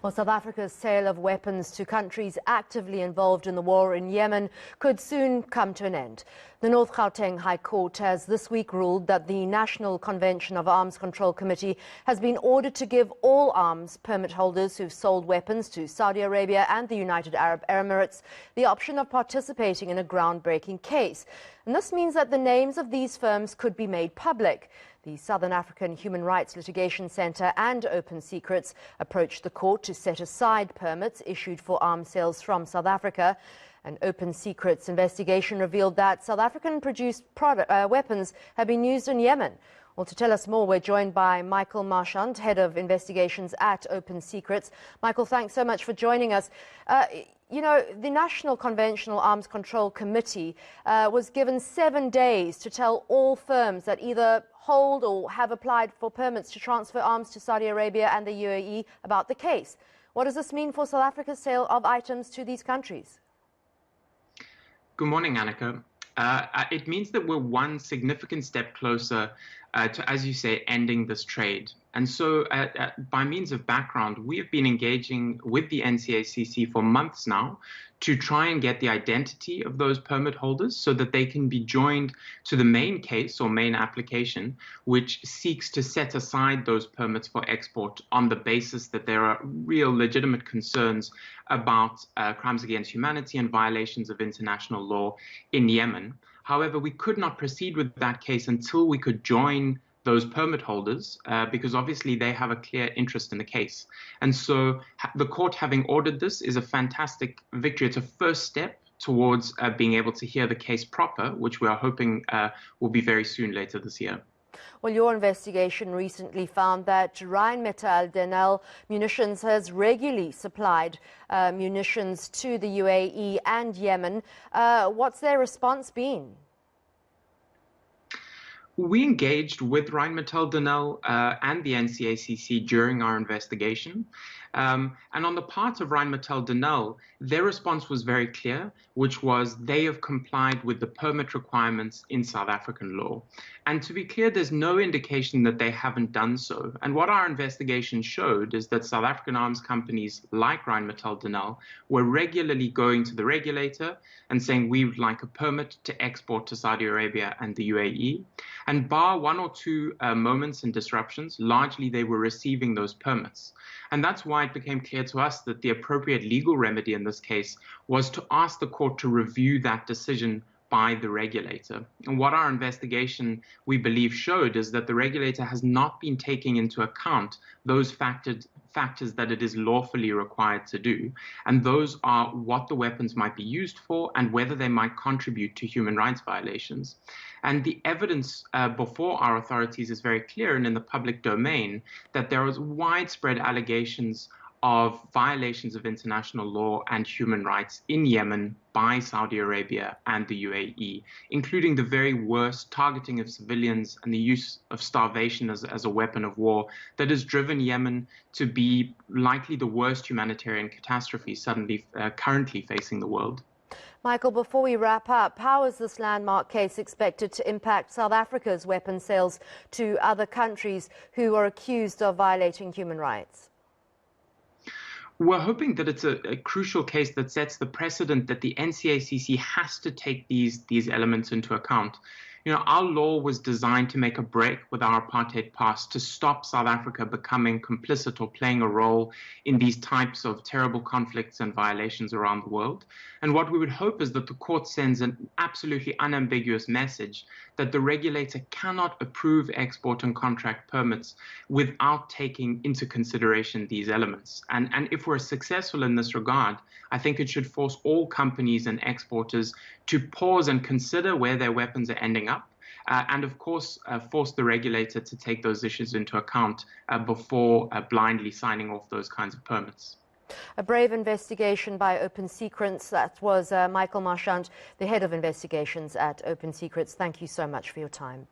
Well, South Africa's sale of weapons to countries actively involved in the war in Yemen could soon come to an end. The North Gauteng High Court has this week ruled that the National Convention of Arms Control Committee has been ordered to give all arms permit holders who've sold weapons to Saudi Arabia and the United Arab Emirates the option of participating in a groundbreaking case. And this means that the names of these firms could be made public. The Southern African Human Rights Litigation Centre and Open Secrets approached the court to set aside permits issued for arms sales from South Africa. An Open Secrets investigation revealed that South African-produced weapons have been used in Yemen. Well, to tell us more, we're joined by Michael Marchant, Head of Investigations at Open Secrets. Michael, thanks so much for joining us. You know, the National Conventional Arms Control Committee was given 7 days to tell all firms that either hold or have applied for permits to transfer arms to Saudi Arabia and the UAE about the case. What does this mean for South Africa's sale of items to these countries? Good morning, Annika. It means that we're one significant step closer to, as you say, ending this trade. And so by means of background, we have been engaging with the NCACC for months now to try and get the identity of those permit holders so that they can be joined to the main case or main application, which seeks to set aside those permits for export on the basis that there are real legitimate concerns about crimes against humanity and violations of international law in Yemen. However, we could not proceed with that case until we could join those permit holders, because obviously they have a clear interest in the case. And so the court having ordered this is a fantastic victory. It's a first step towards being able to hear the case proper, which we are hoping will be very soon later this year. Well, your investigation recently found that Rheinmetall Denel Munitions has regularly supplied munitions to the UAE and Yemen. What's their response been? We engaged with Rheinmetall Denel and the NCACC during our investigation. And on the part of Rheinmetall Denel, their response was very clear, which was they have complied with the permit requirements in South African law. And to be clear, there's no indication that they haven't done so. And what our investigation showed is that South African arms companies like Rheinmetall Denel were regularly going to the regulator and saying we would like a permit to export to Saudi Arabia and the UAE. And bar one or two moments and disruptions, largely they were receiving those permits. And that's why it became clear to us that the appropriate legal remedy in this case was to ask the court to review that decision by the regulator. And what our investigation, we believe, showed is that the regulator has not been taking into account those factors that it is lawfully required to do. And those are what the weapons might be used for and whether they might contribute to human rights violations. And the evidence before our authorities is very clear and in the public domain that there was widespread allegations of violations of international law and human rights in Yemen by Saudi Arabia and the UAE, including the very worst targeting of civilians and the use of starvation as a weapon of war that has driven Yemen to be likely the worst humanitarian catastrophe currently facing the world. Michael, before we wrap up, how is this landmark case expected to impact South Africa's weapon sales to other countries who are accused of violating human rights? We're hoping that it's a crucial case that sets the precedent that the NCACC has to take these elements into account. You know, our law was designed to make a break with our apartheid past, to stop South Africa becoming complicit or playing a role in these types of terrible conflicts and violations around the world. And what we would hope is that the court sends an absolutely unambiguous message that the regulator cannot approve export and contract permits without taking into consideration these elements. And if we're successful in this regard, I think it should force all companies and exporters to pause and consider where their weapons are ending up. And of course, force the regulator to take those issues into account before blindly signing off those kinds of permits. A brave investigation by Open Secrets. That was Michael Marchant, the Head of Investigations at Open Secrets. Thank you so much for your time.